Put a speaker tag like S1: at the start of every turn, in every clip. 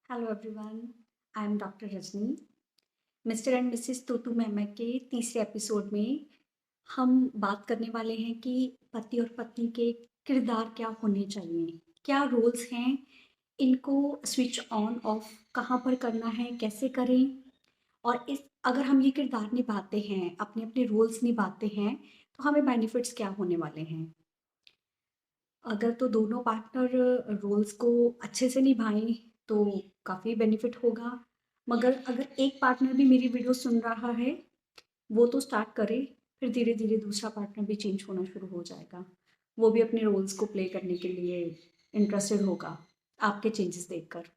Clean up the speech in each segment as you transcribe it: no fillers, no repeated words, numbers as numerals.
S1: Hello everyone, I am doctor Rajni. Mr and Mrs तोतू मैमा के तीसरे एपिसोड में हम बात करने वाले हैं कि पति और पत्नी के किरदार क्या होने चाहिए, क्या रोल्स हैं, इनको स्विच ऑन ऑफ कहाँ पर करना है, कैसे करें। और इस अगर हम ये किरदार निभाते हैं, अपने अपने रोल्स निभाते हैं, तो हमें बेनिफिट्स क्या होने वाले हैं। अगर तो दोनों पार्टनर रोल्स को अच्छे से निभाएं तो काफ़ी बेनिफिट होगा। मगर अगर एक पार्टनर भी मेरी वीडियो सुन रहा है, वो तो स्टार्ट करे, फिर धीरे धीरे दूसरा पार्टनर भी चेंज होना शुरू हो जाएगा। वो भी अपने रोल्स को प्ले करने के लिए इंटरेस्टेड होगा आपके चेंजेस देखकर।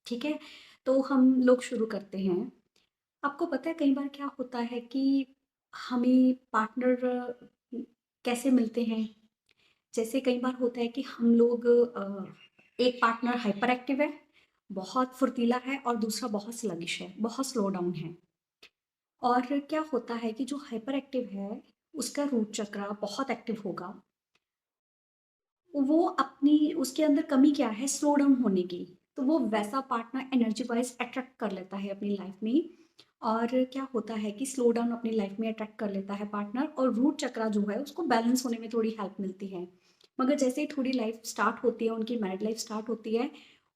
S1: ठीक है, तो हम लोग शुरू करते हैं। आपको पता है कई बार क्या होता है कि हमें पार्टनर कैसे मिलते हैं। जैसे कई बार होता है कि हम लोग एक पार्टनर हाइपर एक्टिव है, बहुत फुर्तीला है, और दूसरा बहुत स्लगिश है, बहुत स्लो डाउन है। और क्या होता है कि जो हाइपर एक्टिव है, उसका रूट चक्र बहुत एक्टिव होगा। वो अपनी उसके अंदर कमी क्या है, स्लो डाउन होने की। तो वो वैसा पार्टनर एनर्जी वाइज अट्रैक्ट कर लेता है अपनी लाइफ में। और क्या होता है कि स्लो डाउन अपनी लाइफ में अट्रैक्ट कर लेता है पार्टनर, और रूट चक्रा जो है उसको बैलेंस होने में थोड़ी हेल्प मिलती है। मगर जैसे ही थोड़ी लाइफ स्टार्ट होती है, उनकी मैरिड लाइफ स्टार्ट होती है,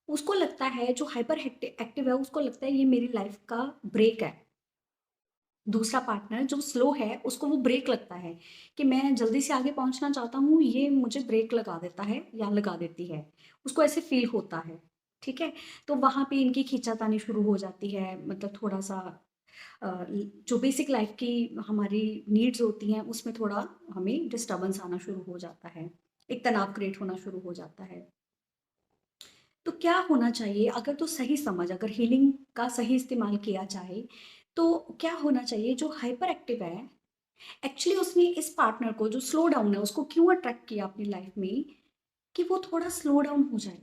S1: उसको लगता है, जो हाइपर एक्टिव है उसको लगता है ये मेरी लाइफ का ब्रेक है। दूसरा पार्टनर जो स्लो है उसको वो ब्रेक लगता है कि मैं जल्दी से आगे पहुंचना चाहता हूँ, ये मुझे ब्रेक लगा देता है या लगा देती है। उसको ऐसे फील होता है। ठीक है, तो वहां पे इनकी खींचातानी शुरू हो जाती है। मतलब थोड़ा सा जो बेसिक लाइफ की हमारी नीड्स होती हैं उसमें थोड़ा हमें डिस्टर्बेंस आना शुरू हो जाता है, एक तनाव क्रिएट होना शुरू हो जाता है। तो क्या होना चाहिए, अगर तो सही समझ, अगर हीलिंग का सही इस्तेमाल किया जाए, तो क्या होना चाहिए। जो हाइपर एक्टिव है, एक्चुअली उसने इस पार्टनर को जो स्लो डाउन है उसको क्यों अट्रैक्ट किया अपनी लाइफ में, कि वो थोड़ा स्लो डाउन हो जाए।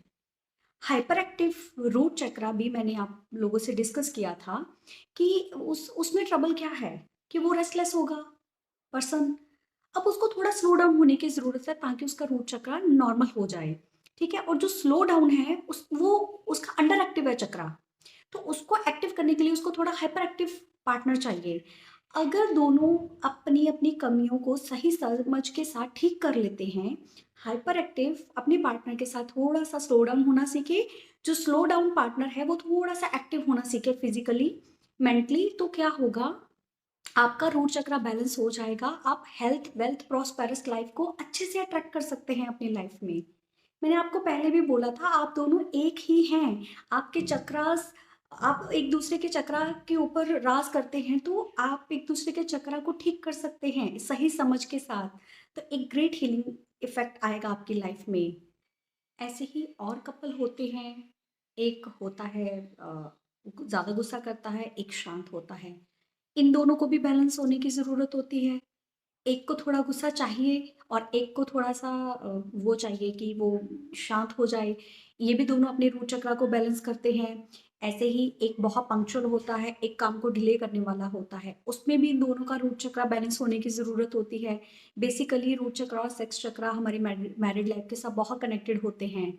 S1: हाइपर एक्टिव रूट चक्रा भी मैंने आप लोगों से डिस्कस किया था कि उसमें ट्रबल क्या है, कि वो रेस्टलेस होगा पर्सन। अब उसको थोड़ा स्लो डाउन होने की ज़रूरत है ताकि उसका रूट चक्रा नॉर्मल हो जाए। ठीक है, और जो स्लो डाउन है वो उसका अंडर एक्टिव है चक्रा। तो उसको एक्टिव करने के लिए उसको थोड़ा हाइपर एक्टिव पार्टनर चाहिए। अगर दोनों अपनी अपनी कमियों को सही समझ के साथ ठीक कर लेते हैं, हाइपर एक्टिव अपने पार्टनर के साथ थोड़ा सा स्लो डाउन होना सीखे, जो स्लो डाउन पार्टनर है वो थोड़ा सा एक्टिव होना सीखे फिजिकली, मेंटली, तो क्या होगा, आपका रूट चक्रा बैलेंस हो जाएगा। आप हेल्थ, वेल्थ, प्रॉस्पेरस लाइफ को अच्छे से अट्रैक्ट कर सकते हैं अपनी लाइफ में। मैंने आपको पहले भी बोला था, आप दोनों एक ही हैं। आपके चक्रास, आप एक दूसरे के चक्रा के ऊपर राज करते हैं, तो आप एक दूसरे के चक्रा को ठीक कर सकते हैं सही समझ के साथ। तो एक ग्रेट हीलिंग इफेक्ट आएगा आपकी लाइफ में। ऐसे ही और कपल होते हैं। एक होता है ज़्यादा गुस्सा करता है, एक शांत होता है। इन दोनों को भी बैलेंस होने की ज़रूरत होती है। एक को थोड़ा गुस्सा चाहिए और एक को थोड़ा-सा वो चाहिए कि वो शांत हो जाए। ये भी दोनों अपने रूट चक्रा को बैलेंस करते हैं। ऐसे ही एक बहुत पंक्चुअल होता है, एक काम को डिले करने वाला होता है। उसमें भी इन दोनों का रूट चक्रा बैलेंस होने की ज़रूरत होती है। बेसिकली रूट चक्रा और सेक्स चक्रा हमारी मैरिड लाइफ के साथ बहुत कनेक्टेड होते हैं।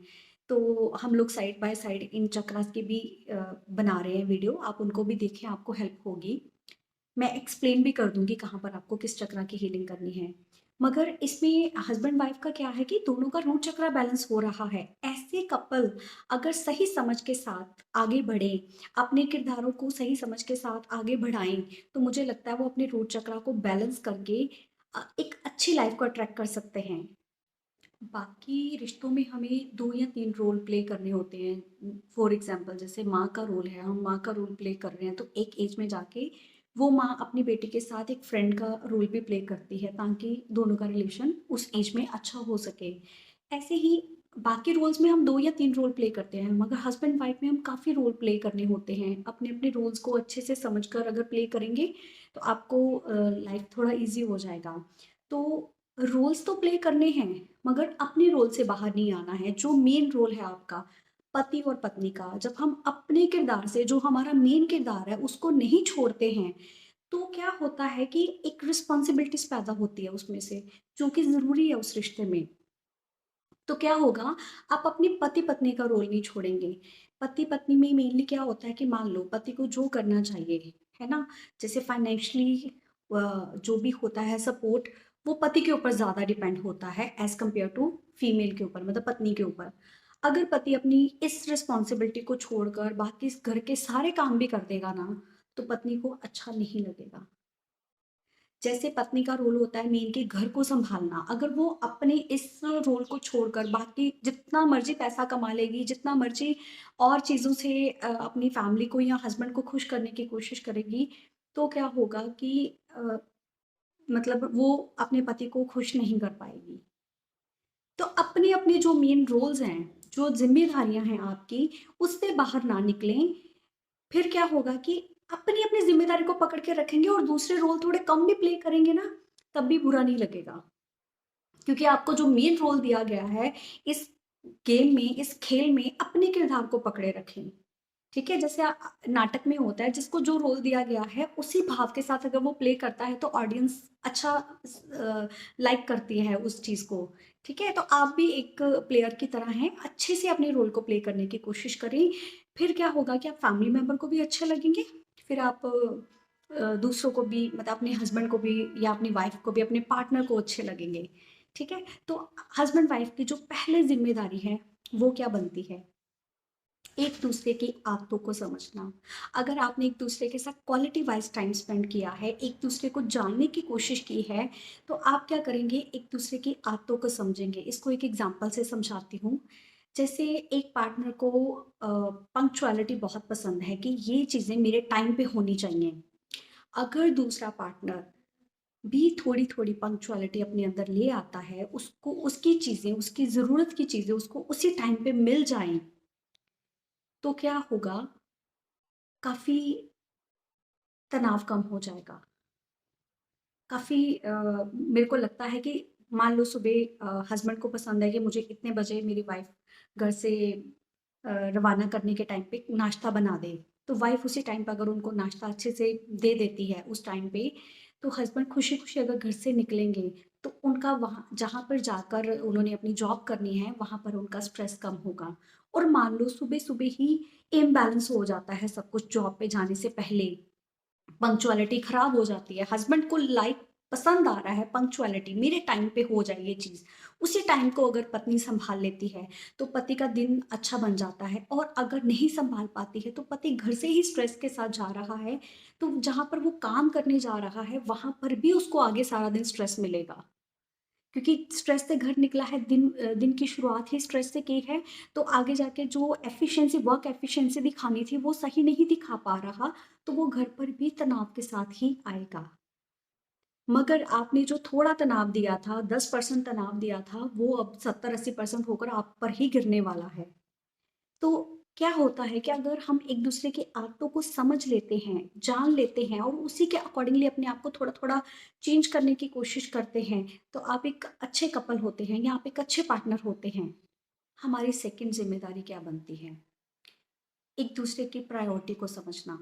S1: तो हम लोग साइड बाय साइड इन चक्रास की भी बना रहे हैं वीडियो, आप उनको भी देखें, आपको हेल्प होगी। मैं एक्सप्लेन भी कर दूँगी कहाँ पर आपको किस चक्र की हीलिंग करनी है। मगर इसमें हस्बैंड वाइफ का क्या है कि दोनों का रूट चक्र बैलेंस हो रहा है। ऐसे कपल अगर सही समझ के साथ आगे बढ़ें, अपने किरदारों को सही समझ के साथ आगे बढ़ाएँ, तो मुझे लगता है वो अपने रूट चक्र को बैलेंस करके एक अच्छी लाइफ़ को अट्रैक्ट कर सकते हैं। बाकी रिश्तों में हमें 2 या 3 रोल प्ले करने होते हैं। फॉर एग्ज़ाम्पल जैसे माँ का रोल है, हम माँ का रोल प्ले कर रहे हैं, तो एक एज में जाके वो माँ अपनी बेटी के साथ एक फ्रेंड का रोल भी प्ले करती है ताकि दोनों का रिलेशन उस एज में अच्छा हो सके। ऐसे ही बाकी रोल्स में हम 2 या 3 रोल प्ले करते हैं, मगर हस्बैंड वाइफ में हम काफ़ी रोल प्ले करने होते हैं। अपने-अपने रोल्स को अच्छे से समझकर अगर प्ले करेंगे, तो आपको लाइफ़ थोड़ा ईज़ी हो जाएगा। तो रोल्स तो प्ले करने हैं, मगर अपने रोल से बाहर नहीं आना है। जो मेन रोल है आपका पति और पत्नी का, जब हम अपने किरदार से, जो हमारा मेन किरदार है, उसको नहीं छोड़ते हैं, तो क्या होता है कि एक रिस्पॉन्सिबिलिटीज़ पैदा होती है उसमें से, जो कि ज़रूरी है उस रिश्ते में। तो क्या होगा, आप अपनी पति-पत्नी का रोल नहीं छोड़ेंगे। पति पत्नी में मेनली क्या होता है कि मान लो पति को जो करना चाहिए, है ना? जैसे फाइनेंशियली जो भी होता है सपोर्ट, वो पति के ऊपर ज़्यादा डिपेंड होता है एज़ कम्पेयर टू फीमेल के ऊपर, मतलब पत्नी के ऊपर। अगर पति अपनी इस रिस्पॉन्सिबिलिटी को छोड़कर बाकी इस घर के सारे काम भी कर देगा ना, तो पत्नी को अच्छा नहीं लगेगा। जैसे पत्नी का रोल होता है मेन कि घर को सँभालना, अगर वो अपने इस रोल को छोड़कर बाकी जितना मर्ज़ी पैसा कमा लेगी, जितना मर्ज़ी और चीज़ों से अपनी फैमिली को या हस्बैंड को खुश करने की कोशिश करेगी, तो क्या होगा कि मतलब वो अपने पति को खुश नहीं कर पाएगी। तो अपने-अपने जो मेन रोल्स हैं, जो ज़िम्मेदारियाँ हैं आपकी, उससे बाहर ना निकलें। फिर क्या होगा कि अपनी-अपनी ज़िम्मेदारी को पकड़ के रखेंगे और दूसरे रोल थोड़े कम भी प्ले करेंगे ना, तब भी बुरा नहीं लगेगा। क्योंकि आपको जो मेन रोल दिया गया है, इस गेम में, इस खेल में अपने किरदार को पकड़े रखें। ठीक है? जैसे नाटक में होता है जिसको जो रोल दिया गया है, उसी भाव के साथ अगर वो प्ले करता है तो ऑडियंस अच्छा लाइक करती है उस चीज़ को। ठीक है? तो आप भी एक प्लेयर की तरह हैं, अच्छे से अपने रोल को प्ले करने की कोशिश करें। फिर क्या होगा कि आप फैमिली मेंबर को भी अच्छे लगेंगे, फिर आप दूसरों को भी, मतलब अपने हस्बैंड को भी या अपनी वाइफ को भी, अपने पार्टनर को अच्छे लगेंगे। ठीक है? तो हस्बैंड वाइफ की जो पहले ज़िम्मेदारी है, वो क्या बनती है? एक दूसरे की आदतों को समझना। अगर आपने एक दूसरे के साथ क्वालिटी वाइज टाइम स्पेंड किया है, एक दूसरे को जानने की कोशिश की है, तो आप क्या करेंगे, एक दूसरे की आदतों को समझेंगे। इसको एक एग्जांपल से समझाती हूँ। जैसे एक पार्टनर को पंक्चुअलिटी बहुत पसंद है कि ये चीज़ें मेरे टाइम पे होनी चाहिए। अगर दूसरा पार्टनर भी थोड़ी-थोड़ी पंक्चुअलिटी अपने अंदर ले आता है, उसको उसकी चीज़ें, उसकी ज़रूरत की चीज़ें उसको उसी टाइम पे मिल जाएँ, तो क्या होगा, काफ़ी तनाव कम हो जाएगा। काफ़ी मेरे को लगता है कि मान लो सुबह हस्बैंड को पसंद है कि मुझे इतने बजे मेरी वाइफ़ घर से रवाना करने के टाइम पे नाश्ता बना दे। तो वाइफ़ उसी टाइम पे अगर उनको नाश्ता अच्छे से दे देती है उस टाइम पे, तो हस्बैंड खुशी-खुशी अगर घर से निकलेंगे, तो उनका वहाँ जहाँ पर जाकर उन्होंने अपनी जॉब करनी है, वहाँ पर उनका स्ट्रेस कम होगा। और मान लो सुबह-सुबह ही इम्बैलेंस हो जाता है सब कुछ जॉब पे जाने से पहले, पंक्चुअलिटी खराब हो जाती है, हस्बैंड को लाइक पसंद आ रहा है पंक्चुअलिटी, मेरे टाइम पे हो जाए ये चीज़, उसी टाइम को अगर पत्नी सँभाल लेती है, तो पति का दिन अच्छा बन जाता है। और अगर नहीं सँभाल पाती है, तो पति घर से ही स्ट्रेस के साथ जा रहा है, तो जहाँ पर वो काम करने जा रहा है, वहाँ पर भी उसको आगे सारा दिन स्ट्रेस मिलेगा। क्योंकि स्ट्रेस से घर निकला है, दिन की शुरुआत ही स्ट्रेस से की है, तो आगे जाके जो एफिशिएंसी, वर्क एफिशिएंसी दिखानी थी, वो सही नहीं दिखा पा रहा, तो वो घर पर भी तनाव के साथ ही आएगा। मगर आपने जो थोड़ा तनाव दिया था, 10% तनाव दिया था, वो अब 70-80% होकर आप पर ही गिरने वाला है। तो क्या होता है कि अगर हम एक-दूसरे की आदतों को समझ लेते हैं, जान लेते हैं और उसी के अकॉर्डिंगली अपने आप को थोड़ा-थोड़ा चेंज करने की कोशिश करते हैं, तो आप एक अच्छे कपल होते हैं या आप एक अच्छे पार्टनर होते हैं। हमारी सेकंड ज़िम्मेदारी क्या बनती है? एक-दूसरे की प्रायोरिटी को समझना।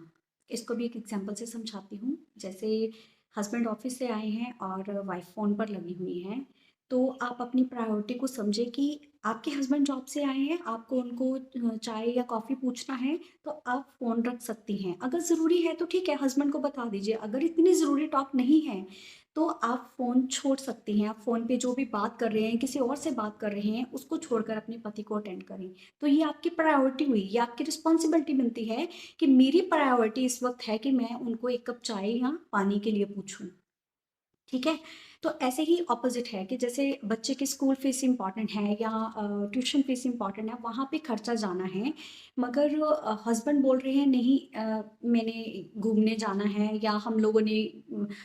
S1: इसको भी एक एग्ज़ाम्पल से समझाती हूँ। जैसे हस्बैंड ऑफ़िस से आए हैं और वाइफ़ फ़ोन पर लगी हुई हैं, तो आप अपनी प्रायोरिटी को समझें कि आपके हस्बैंड जॉब से आए हैं, आपको उनको चाय या कॉफ़ी पूछना है, तो आप फ़ोन रख सकती हैं। अगर ज़रूरी है तो ठीक है, हस्बैंड को बता दीजिए। अगर इतनी ज़रूरी टॉक नहीं है, तो आप फ़ोन छोड़ सकती हैं। आप फ़ोन पे जो भी बात कर रहे हैं, किसी और से बात कर रहे हैं, उसको छोड़कर अपने पति को अटेंड करें। तो ये आपकी प्रायोरिटी हुई, ये आपकी रिस्पॉन्सिबिलिटी बनती है कि मेरी प्रायोरिटी इस वक़्त है कि मैं उनको 1 कप चाय या पानी के लिए पूछूँ, ठीक है? तो ऐसे ही ऑपोज़िट है कि जैसे बच्चे की स्कूल फ़ीस इम्पॉर्टेंट है या ट्यूशन फ़ीस इम्पॉर्टेंट है, वहाँ पे खर्चा जाना है, मगर हस्बैंड बोल रहे हैं नहीं, मैंने घूमने जाना है या हम लोगों ने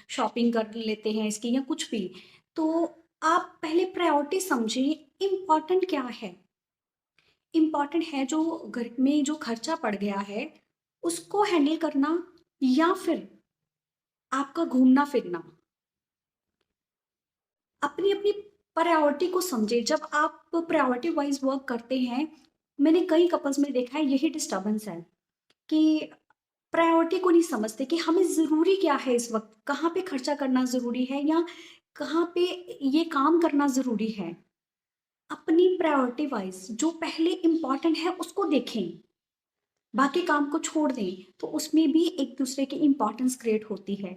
S1: शॉपिंग कर लेते हैं इसकी या कुछ भी। तो आप पहले प्रायोरिटी समझें, इम्पॉर्टेंट क्या है? इम्पॉर्टेंट है जो घर में जो खर्चा पड़ गया है, उसको हैंडल करना या फिर आपका घूमना-फिरना। अपनी-अपनी प्रायोरिटी को समझें। जब आप प्रायोरिटी वाइज़ वर्क करते हैं, मैंने कई कपल्स में देखा है यही डिस्टर्बेंस है कि प्रायोरिटी को नहीं समझते कि हमें ज़रूरी क्या है इस वक़्त, कहाँ पे खर्चा करना ज़रूरी है या कहाँ पे ये काम करना ज़रूरी है। अपनी प्रायोरिटी वाइज़ जो पहले इम्पोर्टेंट है उसको देखें। बाकी काम को छोड़ दें, तो उसमें भी एक दूसरे की इम्पोर्टेंस क्रिएट होती है।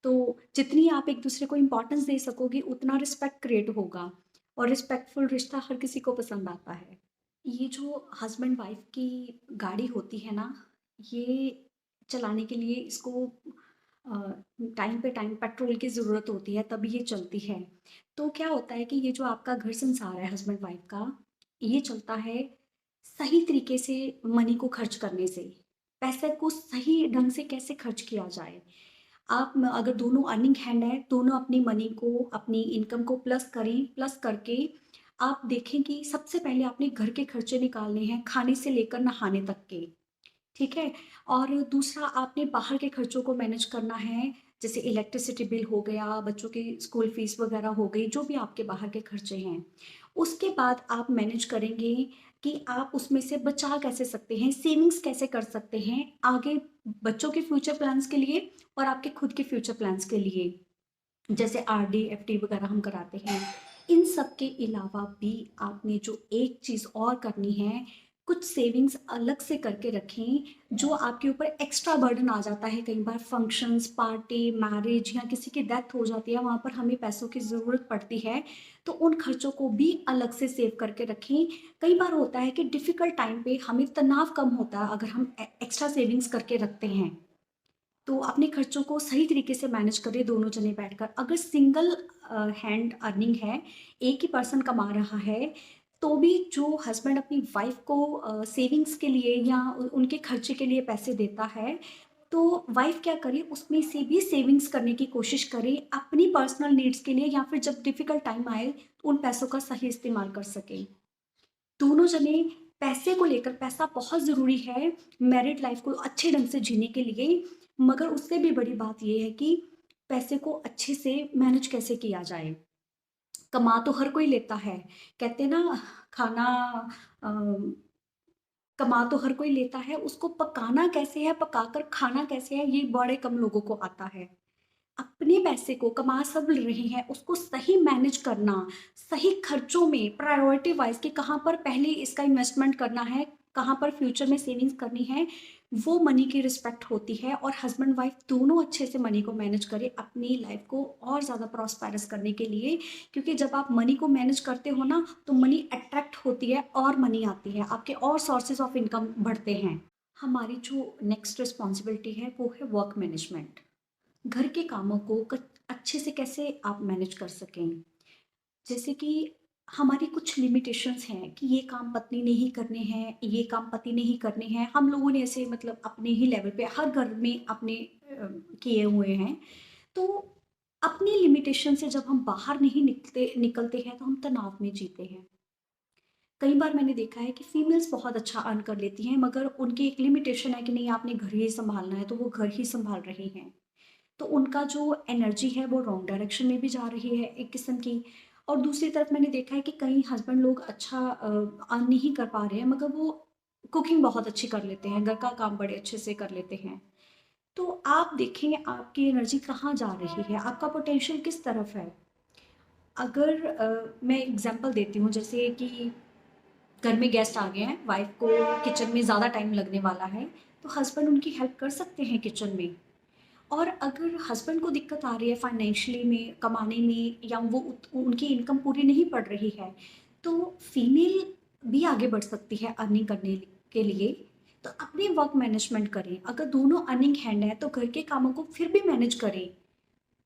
S1: तो जितनी आप एक दूसरे को इम्पोर्टेंस दे सकोगे उतना रिस्पेक्ट क्रिएट होगा, और रिस्पेक्टफुल रिश्ता हर किसी को पसंद आता है। ये जो हस्बैंड वाइफ की गाड़ी होती है ना, ये चलाने के लिए इसको टाइम पे टाइम पेट्रोल की ज़रूरत होती है, तभी ये चलती है। तो क्या होता है कि ये जो आपका घर संसार है हस्बैंड वाइफ का, ये चलता है सही तरीके से, मनी को खर्च करने से। पैसे को सही ढंग से कैसे खर्च किया जाए। आप अगर दोनों अर्निंग हैंड है, दोनों अपनी मनी को, अपनी इनकम को प्लस करें, प्लस करके आप देखें कि सबसे पहले आपने घर के खर्चे निकालने हैं, खाने से लेकर नहाने तक के। ठीक है? और दूसरा आपने बाहर के खर्चों को मैनेज करना है, जैसे इलेक्ट्रिसिटी बिल हो गया, बच्चों की स्कूल फीस वगैरह हो गई, जो भी आपके बाहर के खर्चे हैं। उसके बाद आप मैनेज करेंगे कि आप उसमें से बचा कैसे सकते हैं, सेविंग्स कैसे कर सकते हैं, आगे बच्चों के फ्यूचर प्लान्स के लिए और आपके खुद के फ्यूचर प्लान्स के लिए। जैसे आरडी, एफडी वगैरह हम कराते हैं। इन सब के अलावा भी आपने जो एक चीज़ और करनी है, कुछ सेविंग्स अलग से करके रखें, जो आपके ऊपर एक्स्ट्रा बर्डन आ जाता है। कई बार फंक्शंस, पार्टी, मैरिज या किसी की डेथ हो जाती है, वहाँ पर हमें पैसों की ज़रूरत पड़ती है, तो उन खर्चों को भी अलग से सेव करके रखें। कई बार होता है कि डिफ़िकल्ट टाइम पे हमें तनाव कम होता है अगर हम एक्स्ट्रा सेविंग्स करके रखते हैं। तो अपने खर्चों को सही तरीके से मैनेज करें दोनों जने बैठकर। अगर सिंगल हैंड अर्निंग है, एक ही पर्सन कमा रहा है, तो भी जो हस्बैंड अपनी वाइफ को सेविंग्स के लिए या उनके खर्चे के लिए पैसे देता है, तो वाइफ क्या करे, उसमें से भी सेविंग्स करने की कोशिश करे अपनी पर्सनल नीड्स के लिए, या फिर जब डिफिकल्ट टाइम आए तो उन पैसों का सही इस्तेमाल कर सके। दोनों जने पैसे को लेकर, पैसा बहुत ज़रूरी है मैरिड लाइफ को अच्छे ढंग से जीने के लिए, मगर उससे भी बड़ी बात ये है कि पैसे को अच्छे से मैनेज कैसे किया जाए। कमा तो हर कोई लेता है, कहते हैं ना, खाना अ, कमा तो हर कोई लेता है, उसको पकाना कैसे है, पकाकर खाना कैसे है, ये बड़े कम लोगों को आता है। अपने पैसे को कमा सब रहे हैं, उसको सही मैनेज करना, सही खर्चों में प्रायोरिटी वाइज़ कि कहाँ पर पहले इसका इन्वेस्टमेंट करना है, कहाँ पर फ्यूचर में सेविंग्स करनी है, वो मनी की रिस्पेक्ट होती है। और हस्बैंड वाइफ दोनों अच्छे से मनी को मैनेज करें अपनी लाइफ को और ज़्यादा प्रॉस्पेरस करने के लिए, क्योंकि जब आप मनी को मैनेज करते हो ना, तो मनी अट्रैक्ट होती है और मनी आती है, आपके और सोर्सेज ऑफ इनकम बढ़ते हैं। हमारी जो नेक्स्ट रिस्पॉन्सिबिलिटी है वो है वर्क मैनेजमेंट। घर के कामों को अच्छे से कैसे आप मैनेज कर सकें। जैसे कि हमारी कुछ लिमिटेशंस हैं कि ये काम पत्नी ने ही करने हैं, ये काम पति ने ही करने हैं। हम लोगों ने ऐसे मतलब अपने ही लेवल पे हर घर में अपने किए हुए हैं। तो अपनी लिमिटेशन से जब हम बाहर नहीं निकलते हैं, तो हम तनाव में जीते हैं। कई बार मैंने देखा है कि फीमेल्स बहुत अच्छा अर्न कर लेती हैं, मगर उनकी एक लिमिटेशन है कि नहीं, आपने घर ही संभालना है, तो वो घर ही संभाल रही हैं। तो उनका जो एनर्जी है वो रॉन्ग डायरेक्शन में भी जा रही है एक किस्म की। और दूसरी तरफ मैंने देखा है कि कई हस्बैंड लोग अच्छा अर्न नहीं कर पा रहे हैं, मगर वो कुकिंग बहुत अच्छी कर लेते हैं, घर का काम बड़े अच्छे से कर लेते हैं। तो आप देखें आपकी एनर्जी कहाँ जा रही है, आपका पोटेंशियल किस तरफ है। अगर मैं एग्जांपल देती हूँ, जैसे कि घर में गेस्ट आ गए हैं, वाइफ को किचन में ज़्यादा टाइम लगने वाला है, तो हस्बैंड उनकी हेल्प कर सकते हैं किचन में। और अगर हस्बैंड को दिक्कत आ रही है फाइनेंशियली में, कमाने में, या वो उनकी इनकम पूरी नहीं पड़ रही है, तो फीमेल भी आगे बढ़ सकती है अर्निंग करने के लिए। तो अपने वर्क मैनेजमेंट करें। अगर दोनों अर्निंग हैंड है तो घर के कामों को फिर भी मैनेज करें।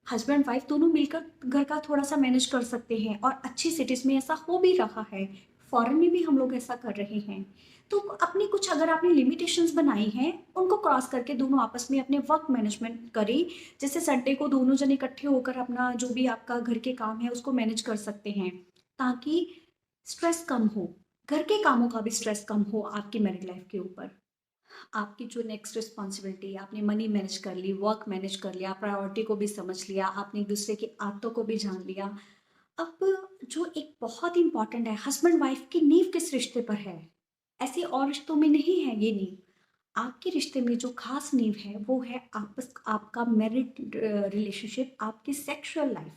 S1: हस्बैंड वाइफ दोनों मिलकर घर का थोड़ा सा मैनेज कर सकते हैं, और अच्छी सिटीज़ में ऐसा हो भी रहा है। फॉरेन में भी हम लोग ऐसा कर रहे हैं। तो अपनी कुछ अगर आपने लिमिटेशंस बनाई हैं, उनको क्रॉस करके दोनों आपस में अपने वर्क मैनेजमेंट करें। जैसे संडे को दोनों जने इकट्ठे होकर अपना जो भी आपका घर के काम है उसको मैनेज कर सकते हैं, ताकि स्ट्रेस कम हो, घर के कामों का भी स्ट्रेस कम हो आपकी मैरिड लाइफ के ऊपर। आपकी जो नेक्स्ट रिस्पॉन्सिबिलिटी है, आपने मनी मैनेज कर ली, वर्क मैनेज कर लिया, प्रायोरिटी को भी समझ लिया, आपने एक दूसरे की आदतों को भी जान लिया। अब जो एक बहुत इंपॉर्टेंट है, हस्बैंड वाइफ की नींव किस रिश्ते पर है, ऐसे और रिश्तों में नहीं है ये नींव। आपके रिश्ते में जो खास नींव है वो है आपस आपका मैरिड रिलेशनशिप, आपकी सेक्सुअल लाइफ।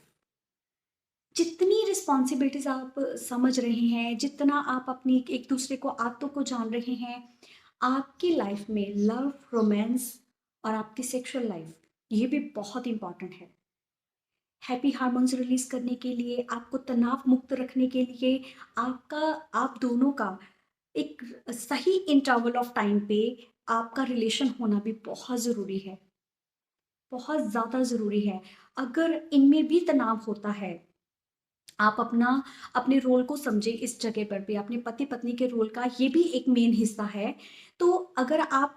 S1: जितनी रिस्पॉन्सिबिलिटीज आप समझ रहे हैं, जितना आप अपनी एक दूसरे को आदतों को जान रहे हैं, आपकी लाइफ में लव, रोमांस और आपकी सेक्सुअल लाइफ, ये भी बहुत इंपॉर्टेंट है। हैप्पी हार्मोन्स रिलीज करने के लिए, आपको तनाव मुक्त रखने के लिए, आपका आप दोनों का एक सही इंटरवल ऑफ टाइम पे आपका रिलेशन होना भी बहुत ज़रूरी है, बहुत ज़्यादा ज़रूरी है। अगर इनमें भी तनाव होता है, आप अपने रोल को समझें इस जगह पर भी, अपने पति-पत्नी के रोल का ये भी एक मेन हिस्सा है। तो अगर आप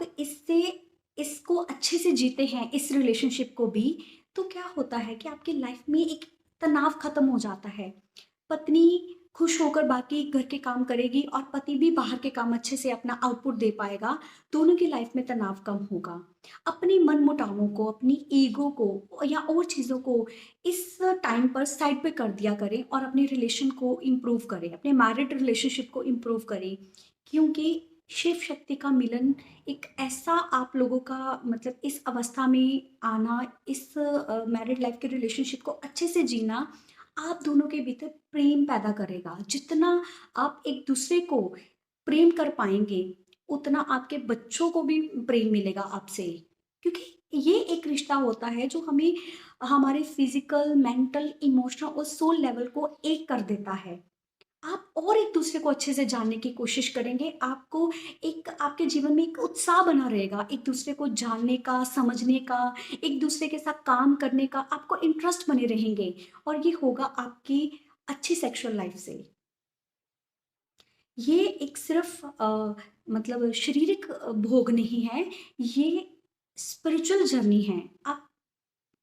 S1: इसको अच्छे से जीते हैं, इस रिलेशनशिप को भी, तो क्या होता है कि आपकी लाइफ में एक तनाव खत्म हो जाता है। पत्नी खुश होकर बाकी घर के काम करेगी और पति भी बाहर के काम अच्छे से अपना आउटपुट दे पाएगा, दोनों की लाइफ में तनाव कम होगा। अपनी मनमुटावों को, अपनी ईगो को या और चीज़ों को इस टाइम पर साइड पे कर दिया करें और अपने रिलेशन को इम्प्रूव करें, अपने मैरिड रिलेशनशिप को इम्प्रूव करें। क्योंकि शिव शक्ति का मिलन एक ऐसा, आप लोगों का मतलब इस अवस्था में आना, इस मैरिड लाइफ के रिलेशनशिप को अच्छे से जीना, आप दोनों के भीतर प्रेम पैदा करेगा। जितना आप एक दूसरे को प्रेम कर पाएँगे, उतना आपके बच्चों को भी प्रेम मिलेगा आपसे। क्योंकि ये एक रिश्ता होता है जो हमें हमारे फिज़िकल, मेंटल, इमोशनल और सोल लेवल को एक कर देता है। आप और एक दूसरे को अच्छे से जानने की कोशिश करेंगे, आपको एक आपके जीवन में एक उत्साह बना रहेगा, एक दूसरे को जानने का, समझने का, एक दूसरे के साथ काम करने का आपको इंटरेस्ट बने रहेंगे और ये होगा आपकी अच्छी सेक्सुअल लाइफ से। ये एक सिर्फ़ मतलब शारीरिक भोग नहीं है, ये स्पिरिचुअल जर्नी है। आप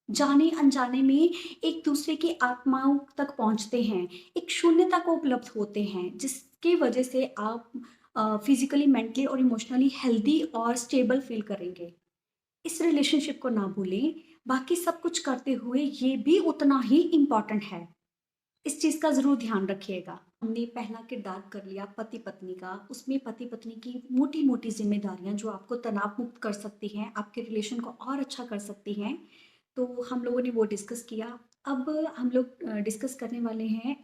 S1: जाने-अनजाने में एक दूसरे की आत्माओं तक पहुँचते हैं, एक शून्यता को उपलब्ध होते हैं, जिसकी वजह से आप फिज़िकली, मेंटली और इमोशनली हेल्दी और स्टेबल फ़ील करेंगे। इस रिलेशनशिप को ना भूलें, बाकी सब कुछ करते हुए ये भी उतना ही इम्पोर्टेंट है। इस चीज़ का ज़रूर ध्यान रखिएगा। हमने पहला किरदार कर लिया पति-पत्नी का, उसमें पति-पत्नी की मोटी-मोटी ज़िम्मेदारियाँ जो आपको तनाव मुक्त कर सकती हैं, आपके रिलेशन को और अच्छा कर सकती हैं, तो हम लोगों ने वो डिस्कस किया। अब हम लोग डिस्कस करने वाले हैं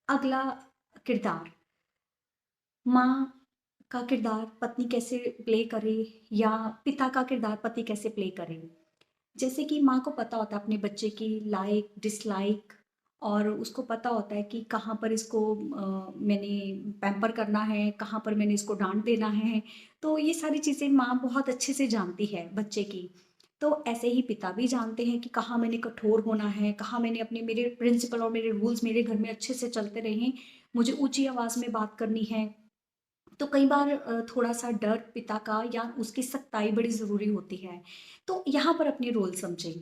S1: अगला किरदार, माँ का किरदार पत्नी कैसे प्ले करे या पिता का किरदार पति कैसे प्ले करे। जैसे कि माँ को पता होता है अपने बच्चे की लाइक, डिसलाइक और उसको पता होता है कि कहाँ पर इसको मैंने पैम्पर करना है, कहाँ पर मैंने इसको डाँट देना है। तो ये सारी चीज़ें माँ बहुत अच्छे से जानती है बच्चे की। तो ऐसे ही पिता भी जानते हैं कि कहाँ मैंने कठोर होना है, कहाँ मैंने अपने मेरे प्रिंसिपल और मेरे रूल्स मेरे घर में अच्छे से चलते रहें, मुझे ऊँची आवाज़ में बात करनी है। तो कई बार थोड़ा-सा डर पिता का या उसकी सख्ताई बड़ी ज़रूरी होती है। तो यहाँ पर अपने रोल समझें।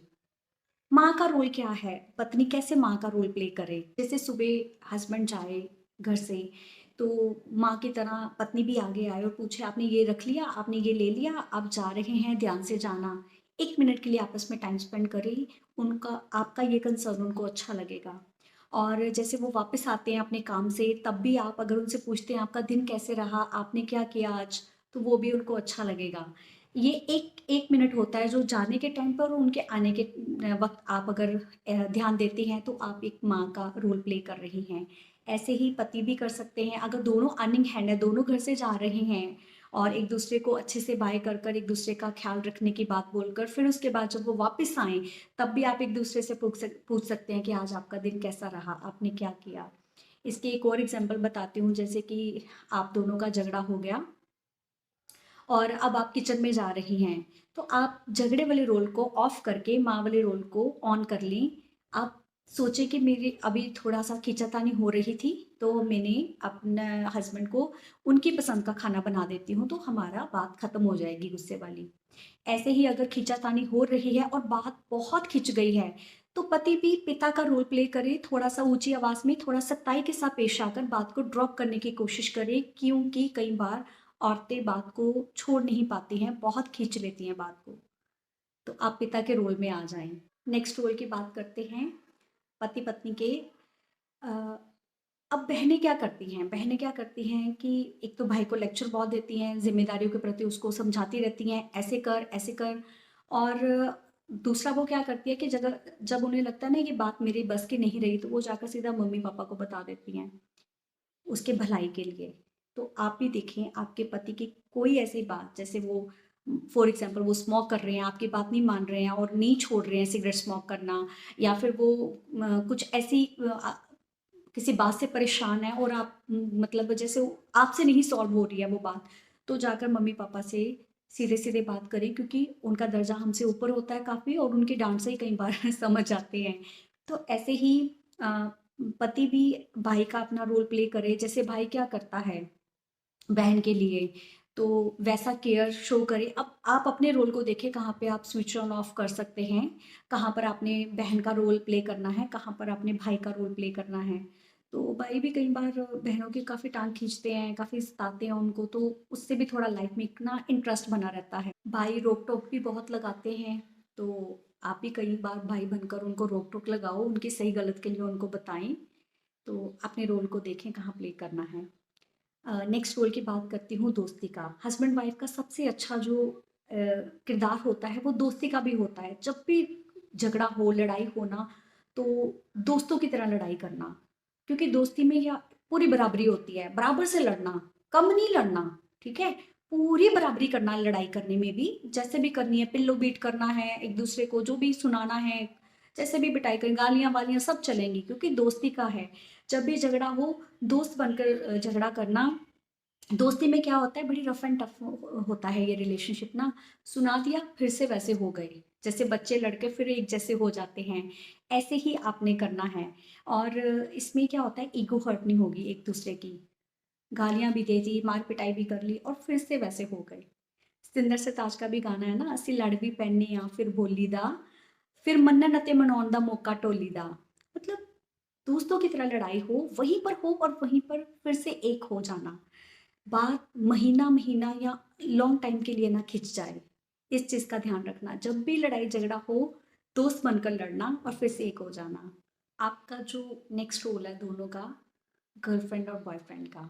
S1: माँ का रोल क्या है? पत्नी कैसे माँ का रोल प्ले करे? जैसे सुबह हस्बैंड जाए घर से, तो माँ की तरह पत्नी भी आगे आए और पूछे, "आपने ये रख लिया? आपने ये ले लिया? आप जा रहे हैं, ध्यान से जाना।" 1 मिनट के लिए आपस में टाइम स्पेंड करें, उनका आपका ये कंसर्न उनको अच्छा लगेगा। और जैसे वो वापस आते हैं अपने काम से, तब भी आप अगर उनसे पूछते हैं, "आपका दिन कैसे रहा? आपने क्या किया आज?" तो वो भी उनको अच्छा लगेगा। ये 1 मिनट होता है जो जाने के टाइम पर और उनके आने के वक़्त आप अगर ध्यान देती हैं तो आप एक माँ का रोल प्ले कर रही हैं। ऐसे ही पति भी कर सकते हैं, अगर दोनों अर्निंग हैंड है, दोनों घर से जा रहे हैं और एक-दूसरे को अच्छे से बाय कर एक-दूसरे का ख़्याल रखने की बात बोलकर फिर उसके बाद जब वो वापस आएँ, तब भी आप एक-दूसरे से पूछ सकते हैं कि आज आपका दिन कैसा रहा? आपने क्या किया? इसकी एक और एग्ज़ाम्पल बताती हूँ, जैसे कि आप दोनों का झगड़ा हो गया और अब आप किचन में जा रही हैं, तो आप झगड़े वाले रोल को ऑफ करके माँ वाले रोल को ऑन कर लें। आप सोचें कि मेरी अभी थोड़ा-सा खींचातानी हो रही थी, तो मैंने अपने हस्बैंड को उनकी पसंद का खाना बना देती हूँ, तो हमारा बात खत्म हो जाएगी गुस्से वाली। ऐसे ही अगर खींचातानी हो रही है और बात बहुत खिंच गई है, तो पति भी पिता का रोल प्ले करे, थोड़ा-सा ऊँची आवाज़ में, थोड़ा सख्ताई के साथ पेश आकर बात को ड्रॉप करने की कोशिश करे, क्योंकि कई बार औरतें बात को छोड़ नहीं पाती हैं, बहुत खींच लेती हैं बात को। तो आप पिता के रोल में आ जाएँ। नेक्स्ट रोल की बात करते हैं, पति-पत्नी के। अ, अब बहनें क्या करती हैं? बहनें क्या करती हैं कि एक तो भाई को लेक्चर बहुत देती हैं, ज़िम्मेदारियों के प्रति उसको समझाती रहती हैं, ऐसे कर और दूसरा वो क्या करती है कि जब उन्हें लगता है ना ये बात मेरी बस की नहीं रही, तो वो जाकर सीधा मम्मी-पापा को बता देती हैं, उसके भलाई के लिए। तो आप भी देखें आपके पति की कोई ऐसी बात, जैसे वो फॉर एग्जांपल वो स्मोक कर रहे हैं, आपकी बात नहीं मान रहे हैं और नहीं छोड़ रहे हैं सिगरेट स्मोक करना, या फिर वो कुछ ऐसी किसी बात से परेशान है और आप मतलब जैसे आपसे नहीं सॉल्व हो रही है वो बात, तो जाकर मम्मी पापा से सीधे सीधे बात करें, क्योंकि उनका दर्जा हमसे ऊपर होता है काफ़ी, और उनकी डांट से ही कई बार समझ जाते हैं। तो ऐसे ही अ, पति भी भाई का अपना रोल प्ले करे, जैसे भाई क्या करता है बहन के लिए, तो वैसा केयर शो करें। अब आप अपने रोल को देखें, कहाँ पे आप स्विच ऑन ऑफ कर सकते हैं, कहाँ पर आपने बहन का रोल प्ले करना है, कहाँ पर आपने भाई का रोल प्ले करना है। तो भाई भी कई बार बहनों की काफ़ी टांग खींचते हैं, काफ़ी सताते हैं उनको, तो उससे भी थोड़ा लाइफ में इतना इंटरेस्ट बना रहता है। भाई रोक टोक भी बहुत लगाते हैं, तो आप भी कई बार भाई बनकर उनको रोक टोक लगाओ, उनकी सही गलत के लिए उनको बताएं। तो अपने रोल को देखें कहाँ प्ले करना है। नेक्स्ट रोल की बात करती हूँ, दोस्ती का। हस्बैंड वाइफ का सबसे अच्छा जो किरदार होता है वो दोस्ती का भी होता है। जब भी झगड़ा हो, लड़ाई हो ना, तो दोस्तों की तरह लड़ाई करना, क्योंकि दोस्ती में या पूरी बराबरी होती है, बराबर से लड़ना, कम नहीं लड़ना, ठीक है। पूरी बराबरी करना लड़ाई करने में भी, जैसे भी करनी है, पिल्लो बीट करना है एक दूसरे को, जो भी सुनाना है, जैसे भी पिटाई करें, गालियां वालियां सब चलेंगी, क्योंकि दोस्ती का है। जब भी झगड़ा हो, दोस्त बनकर झगड़ा करना। दोस्ती में क्या होता है, बड़ी रफ एंड टफ होता है ये रिलेशनशिप ना। सुना दिया फिर से वैसे हो गए, जैसे बच्चे लड़के फिर एक जैसे हो जाते हैं, ऐसे ही आपने करना है। और इसमें क्या होता है, ईगो हर्ट नहीं होगी एक दूसरे की। गालियां भी दे दी, मार पिटाई भी कर ली और फिर से वैसे हो गए। सतिंदर सरताज का भी गाना है ना, असी लड़ भी पैने या फिर बोली दा, फिर मन्नन अते मनाउण दा मौका टोली दा। मतलब दोस्तों की तरह लड़ाई हो, वहीं पर हो और वहीं पर फिर से एक हो जाना। बात महीना महीना या लॉन्ग टाइम के लिए ना खिंच जाए, इस चीज़ का ध्यान रखना। जब भी लड़ाई झगड़ा हो, दोस्त बनकर लड़ना और फिर से एक हो जाना। आपका जो नेक्स्ट रोल है दोनों का, गर्लफ्रेंड और बॉयफ्रेंड का,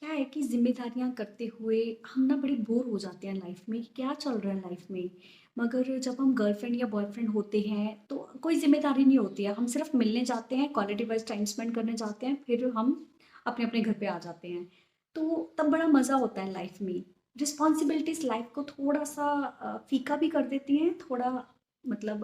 S1: क्या है कि जिम्मेदारियां करते हुए हम ना बड़े बोर हो जाते हैं लाइफ में, कि क्या चल रहा है लाइफ में। मगर जब हम गर्लफ्रेंड या बॉयफ्रेंड होते हैं तो कोई जिम्मेदारी नहीं होती है, हम सिर्फ मिलने जाते हैं, क्वालिटी वाइज टाइम स्पेंड करने जाते हैं, फिर हम अपने अपने घर पे आ जाते हैं। तो तब बड़ा मज़ा होता है लाइफ में। रिस्पॉन्सिबिलिटीज लाइफ को थोड़ा सा फीका भी कर देती हैं, थोड़ा मतलब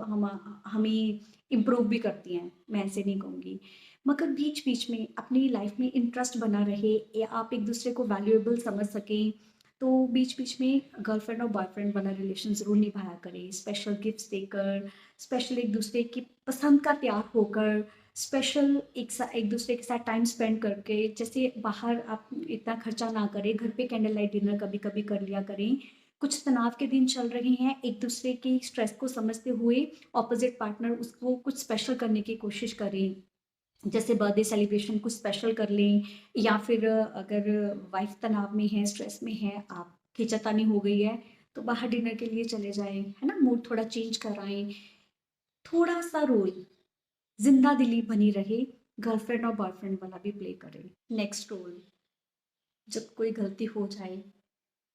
S1: हमें इम्प्रूव भी करती हैं, मैं ऐसे नहीं कहूँगी। मगर बीच बीच में अपनी लाइफ में इंटरेस्ट बना रहे, या आप एक दूसरे को वैल्यूएबल समझ सकें, तो बीच बीच में गर्लफ्रेंड और बॉयफ्रेंड वाला रिलेशन ज़रूर निभाया करें। स्पेशल गिफ्ट्स देकर, स्पेशल एक दूसरे की पसंद का तैयार होकर, स्पेशल एक दूसरे के साथ टाइम स्पेंड करके। जैसे बाहर आप इतना खर्चा ना करें, घर पे कैंडल लाइट डिनर कभी कभी कर लिया करें। कुछ तनाव के दिन चल रहे हैं, एक दूसरे की स्ट्रेस को समझते हुए ऑपोजिट पार्टनर उसको कुछ स्पेशल करने की कोशिश करें। जैसे बर्थडे सेलिब्रेशन कुछ स्पेशल कर लें, या फिर अगर वाइफ तनाव में है, स्ट्रेस में है, आप खींचातानी हो गई है, तो बाहर डिनर के लिए चले जाएं, है ना, मूड थोड़ा चेंज कराएं। थोड़ा सा रोल जिंदा दिली बनी रहे, गर्लफ्रेंड और बॉयफ्रेंड वाला भी प्ले करें। नेक्स्ट रोल, जब कोई गलती हो जाए,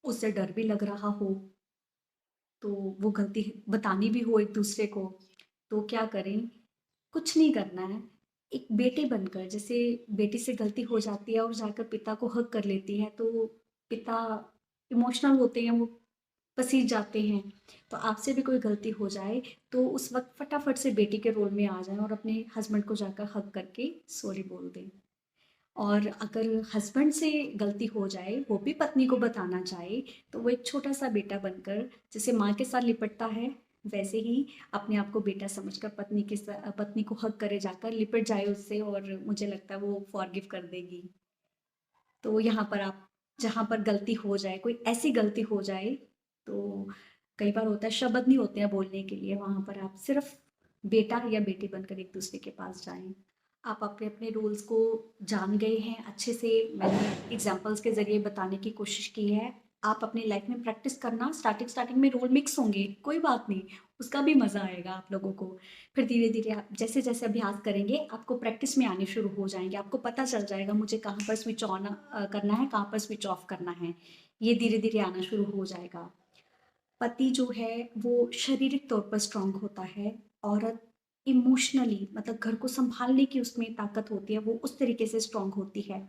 S1: उससे डर भी लग रहा हो, तो वो गलती बतानी भी हो एक दूसरे को, तो क्या करें, कुछ नहीं करना है। एक बेटे बनकर, जैसे बेटी से गलती हो जाती है और जाकर पिता को हग कर लेती है, तो पिता इमोशनल होते हैं, वो पसीज जाते हैं। तो आपसे भी कोई गलती हो जाए, तो उस वक्त फटाफट से बेटी के रोल में आ जाएं और अपने हस्बैंड को जाकर हग करके सॉरी बोल दें। और अगर हस्बैंड से गलती हो जाए, वो भी पत्नी को बताना चाहे, तो वो एक छोटा सा बेटा बनकर, जैसे माँ के साथ लिपटता है, वैसे ही अपने आप को बेटा समझकर पत्नी को हक करे, जाकर लिपट जाए उससे, और मुझे लगता है वो फॉरगिव कर देगी। तो यहाँ पर आप, जहाँ पर गलती हो जाए, कोई ऐसी गलती हो जाए, तो कई बार होता है शब्द नहीं होते हैं बोलने के लिए, वहाँ पर आप सिर्फ बेटा या बेटी बनकर एक दूसरे के पास जाएं। आप अपने अपने रोल्स को जान गए हैं अच्छे से, मैंने एग्जाम्पल्स के ज़रिए बताने की कोशिश की है। आप अपनी लाइफ में प्रैक्टिस करना, स्टार्टिंग स्टार्टिंग में रोल मिक्स होंगे, कोई बात नहीं, उसका भी मज़ा आएगा आप लोगों को। फिर धीरे धीरे आप जैसे जैसे अभ्यास करेंगे, आपको प्रैक्टिस में आने शुरू हो जाएंगे, आपको पता चल जाएगा मुझे कहाँ पर स्विच ऑन करना है, कहाँ पर स्विच ऑफ करना है। ये धीरे धीरे आना शुरू हो जाएगा। पति जो है वो शारीरिक तौर पर स्ट्रांग होता है, औरत इमोशनली, मतलब घर को संभालने की उसमें ताकत होती है, वो उस तरीके से स्ट्रांग होती है।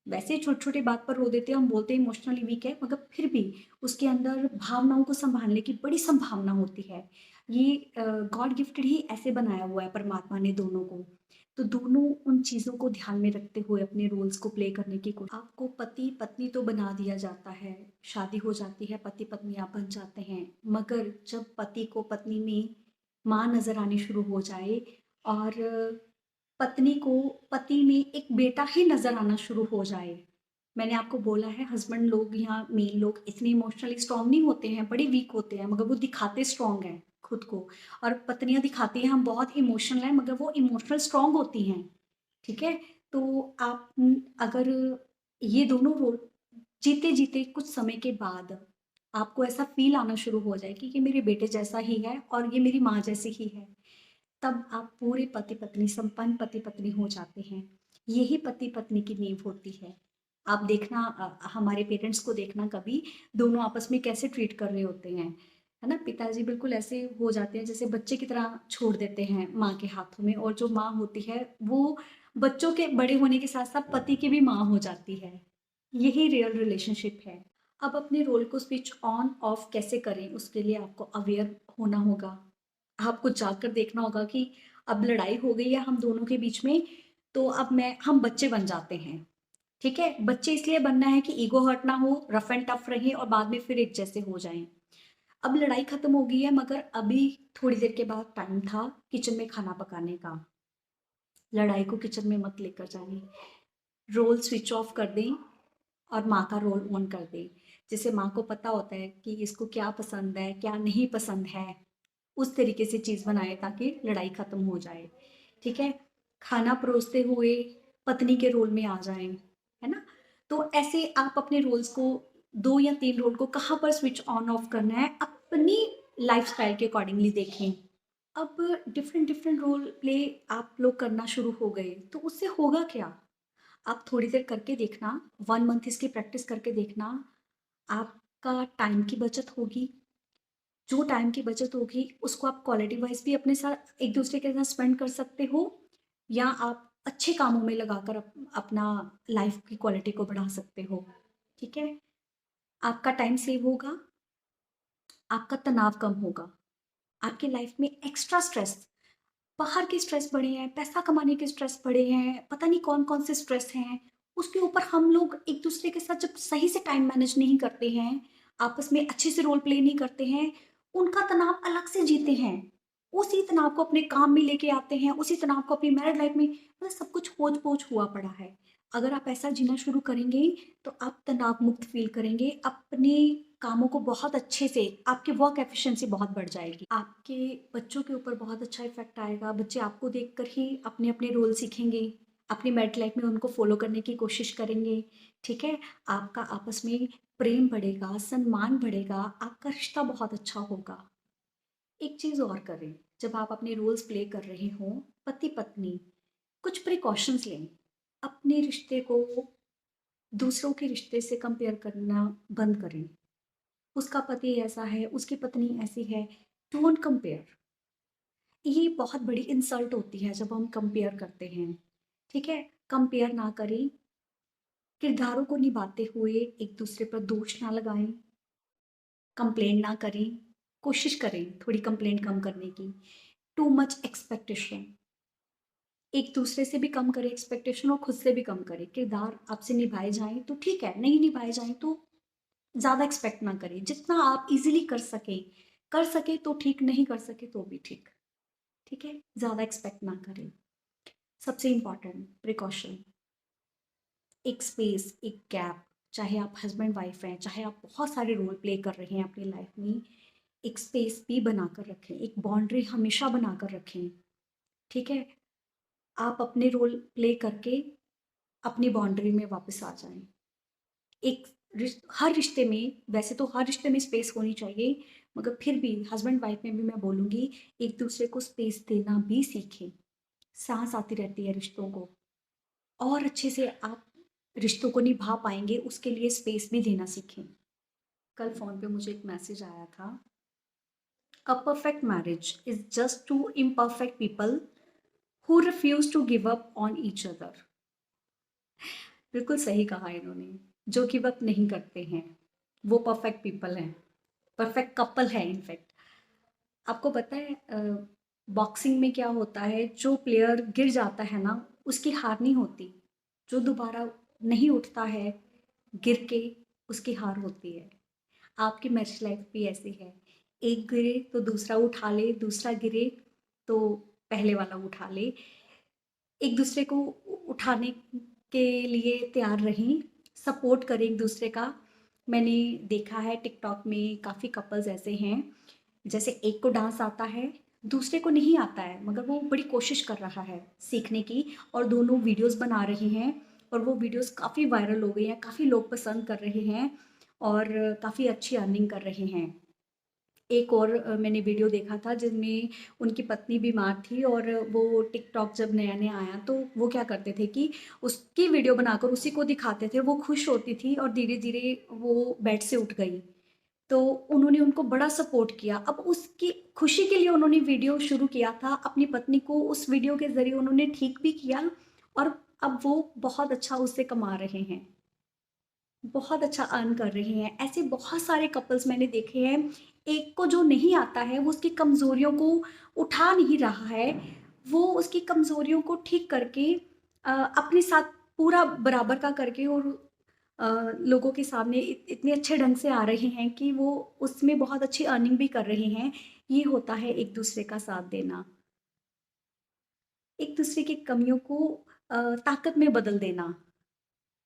S1: वैसे छोटी-छोटी बात पर रो देते हैं, हम बोलते हैं इमोशनली वीक है, मगर फिर भी उसके अंदर भावनाओं को सँभालने की बड़ी संभावना होती है। ये गॉड गिफ्टेड ही ऐसे बनाया हुआ है परमात्मा ने दोनों को। तो दोनों उन चीज़ों को ध्यान में रखते हुए अपने रोल्स को प्ले करने की को आपको पति-पत्नी तो बना दिया जाता है, शादी हो जाती है, पति-पत्नी आप बन जाते हैं, मगर जब पति को पत्नी में माँ नज़र आनी शुरू हो जाए और पत्नी को पति में एक बेटा ही नज़र आना शुरू हो जाए। मैंने आपको बोला है हस्बैंड लोग या मेल लोग इतने इमोशनली स्ट्रॉन्ग नहीं होते हैं, बड़े वीक होते हैं, मगर वो दिखाते स्ट्रॉन्ग हैं खुद को। और पत्नियाँ दिखाती हैं हम बहुत इमोशनल हैं, मगर वो इमोशनल स्ट्रॉन्ग होती हैं, ठीक है? तो आप अगर ये दोनों रोल जीते-जीते कुछ समय के बाद आपको ऐसा फ़ील आना शुरू हो जाए कि ये मेरे बेटे जैसा ही है और ये मेरी माँ जैसी ही है, तब आप पूरे पति-पत्नी संपन्न पति-पत्नी हो जाते हैं। यही पति-पत्नी की नींव होती है। आप देखना हमारे पेरेंट्स को देखना कभी दोनों आपस में कैसे ट्रीट कर रहे होते हैं, है ना? पिताजी बिल्कुल ऐसे हो जाते हैं जैसे बच्चे की तरह छोड़ देते हैं माँ के हाथों में, और जो माँ होती है वो बच्चों के बड़े होने के साथ-साथ पति की भी माँ हो जाती है। यही रियल रिलेशनशिप है। अब अपने रोल को स्विच ऑन ऑफ कैसे करें, उसके लिए आपको अवेयर होना होगा। आपको जाकर देखना होगा कि अब लड़ाई हो गई है हम दोनों के बीच में, तो अब हम बच्चे बन जाते हैं, ठीक है? बच्चे इसलिए बनना है कि ईगो हर्ट ना हो, रफ एंड टफ रहें और बाद में फिर एक जैसे हो जाएँ। अब लड़ाई खत्म हो गई है, मगर अभी थोड़ी देर के बाद टाइम था किचन में खाना पकाने का। लड़ाई को किचन में मत लेकर जाएँ। रोल स्विच ऑफ कर दें और माँ का रोल ऑन कर दें। जैसे माँ को पता होता है कि इसको क्या पसंद है, क्या नहीं पसंद है, उस तरीके से चीज़ बनाएँ ताकि लड़ाई खत्म हो जाए, ठीक है? खाना परोसते हुए पत्नी के रोल में आ जाएँ, है ना? तो ऐसे आप अपने रोल्स को 2 या 3 रोल को कहाँ पर स्विच ऑन ऑफ करना है, अपनी लाइफ़स्टाइल के अकॉर्डिंगली देखें। अब डिफरेंट डिफरेंट रोल प्ले आप लोग करना शुरू हो गए, तो उससे होगा क्या? आप थोड़ी देर करके देखना, 1 मंथ इसकी प्रैक्टिस करके देखना, आपका टाइम की बचत होगी। जो टाइम की बचत होगी उसको आप क्वालिटी वाइज़ भी अपने साथ एक-दूसरे के साथ स्पेंड कर सकते हो, या आप अच्छे कामों में लगाकर अपना लाइफ़ की क्वालिटी को बढ़ा सकते हो, ठीक है? आपका टाइम सेव होगा, आपका तनाव कम होगा, आपकी लाइफ़ में एक्स्ट्रा स्ट्रेस, बाहर के स्ट्रेस बढ़े हैं, पैसा कमाने के स्ट्रेस बढ़े हैं, पता नहीं कौन-कौन से स्ट्रेस हैं, उसके ऊपर हम लोग एक-दूसरे के साथ जब सही से टाइम मैनेज नहीं करते हैं, आपस में अच्छे से रोल प्ले नहीं करते हैं, उनका तनाव अलग से जीते हैं। उसी तनाव को अपने काम में लेके आते हैं, उसी तनाव को अपनी मैरिड लाइफ में, मतलब सब कुछ होच-पोच हुआ पड़ा है। अगर आप ऐसा जीना शुरू करेंगे, तो आप तनाव मुक्त फ़ील करेंगे, अपने कामों को बहुत अच्छे से, आपकी वर्क एफिशिएंसी बहुत बढ़ जाएगी। आपके बच्चों के ऊपर बहुत अच्छा इफ़ेक्ट आएगा, बच्चे आपको देखकर ही अपने-अपने रोल सीखेंगे, अपनी मैरिड लाइफ में उनको फ़ॉलो करने की कोशिश करेंगे, ठीक है? आपका आपस में प्रेम बढ़ेगा, सम्मान बढ़ेगा, आपका रिश्ता बहुत अच्छा होगा। एक चीज़ और करें, जब आप अपने रोल्स प्ले कर रहे हों, पति-पत्नी, कुछ प्रिकॉशंस लें। अपने रिश्ते को दूसरों के रिश्ते से कंपेयर करना बंद करें। उसका पति ऐसा है, उसकी पत्नी ऐसी है, डोंट कंपेयर। ये बहुत बड़ी इंसल्ट होती है जब हम कंपेयर करते हैं, ठीक है? कंपेयर ना करें, किरदारों को निभाते हुए एक दूसरे पर दोष ना लगाएं, कंप्लेन ना करें, कोशिश करें थोड़ी कंप्लेंट कम करने की। टू मच एक्सपेक्टेशन, एक दूसरे से भी कम करें एक्सपेक्टेशन और खुद से भी कम करें। किरदार आपसे निभाए जाएं तो ठीक है, नहीं निभाए जाएं तो ज़्यादा एक्सपेक्ट ना करें। जितना आप इजीली कर सके तो ठीक, नहीं कर सके तो भी ठीक, ठीक है? ज़्यादा एक्सपेक्ट ना करें। सबसे इम्पोर्टेंट प्रिकॉशन, एक स्पेस, एक गैप, चाहे आप हस्बैंड वाइफ हैं, चाहे आप बहुत सारे रोल प्ले कर रहे हैं अपनी लाइफ में, एक स्पेस भी बनाकर रखें, एक बाउंड्री हमेशा बनाकर रखें, ठीक है? आप अपने रोल प्ले करके अपनी बाउंड्री में वापस आ जाएं। एक हर रिश्ते में, वैसे तो हर रिश्ते में स्पेस होनी चाहिए, मगर फिर भी हस्बैंड वाइफ में भी मैं बोलूँगी, एक दूसरे को स्पेस देना भी सीखें। सांस आती रहती है रिश्तों को, और अच्छे से आप रिश्तों को निभा पाएंगे, उसके लिए स्पेस भी देना सीखें। कल फ़ोन पे मुझे एक मैसेज आया था, a perfect marriage is just two imperfect people who refuse to give up on each other। बिल्कुल सही कहा इन्होंने, जो गिव अप नहीं करते हैं, वो परफेक्ट पीपल हैं, परफेक्ट कपल है इनफैक्ट। आपको पता है बॉक्सिंग में क्या होता है, जो प्लेयर गिर जाता है ना, उसकी हार नहीं होती। जो दोबारा नहीं उठता है गिर के, उसकी हार होती है। आपकी मैरिज लाइफ भी ऐसी है, एक गिरे तो दूसरा उठा ले, दूसरा गिरे तो पहले वाला उठा ले, एक दूसरे को उठाने के लिए तैयार रहें, सपोर्ट करें एक दूसरे का। मैंने देखा है टिकटॉक में काफ़ी कपल्स ऐसे हैं, जैसे एक को डांस आता है, दूसरे को नहीं आता है, मगर वो बड़ी कोशिश कर रहा है सीखने की, और दोनों वीडियोस बना रहे हैं, और वो वीडियोस काफ़ी वायरल हो गई हैं, काफ़ी लोग पसंद कर रहे हैं, और काफ़ी अच्छी अर्निंग कर रहे हैं। एक और मैंने वीडियो देखा था जिसमें उनकी पत्नी बीमार थी, और वो टिकटॉक जब नया-नया आया तो वो क्या करते थे कि उसकी वीडियो बनाकर उसी को दिखाते थे, वो खुश होती थी और धीरे-धीरे वो बेड से उठ गई। तो उन्होंने उनको बड़ा सपोर्ट किया। अब उसकी खुशी के लिए उन्होंने वीडियो शुरू किया था, अपनी पत्नी को उस वीडियो के ज़रिए उन्होंने ठीक भी किया, और अब वो बहुत अच्छा उससे कमा रहे हैं। बहुत अच्छा अर्न कर रहे हैं। ऐसे बहुत सारे कपल्स मैंने देखे हैं, एक को जो नहीं आता है, वो उसकी कमज़ोरियों को उठा नहीं रहा है, वो उसकी कमज़ोरियों को ठीक करके अपने साथ पूरा बराबर का करके, और अ, लोगों के सामने इतने अच्छे ढंग से आ रहे हैं कि वो उसमें बहुत अच्छी अर्निंग भी कर रहे हैं। ये होता है एक-दूसरे का साथ देना, एक-दूसरे की कमियों को ताकत में बदल देना।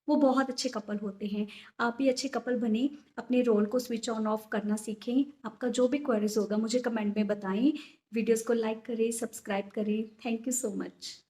S1: वो बहुत अच्छे कपल होते हैं। आप भी अच्छे कपल बनें, अपने रोल को स्विच ऑन ऑफ करना सीखें। आपका जो भी क्वेरीज़ होगा मुझे कमेंट में बताएँ। वीडियोज़ को लाइक करें, सब्सक्राइब करें। Thank you so much.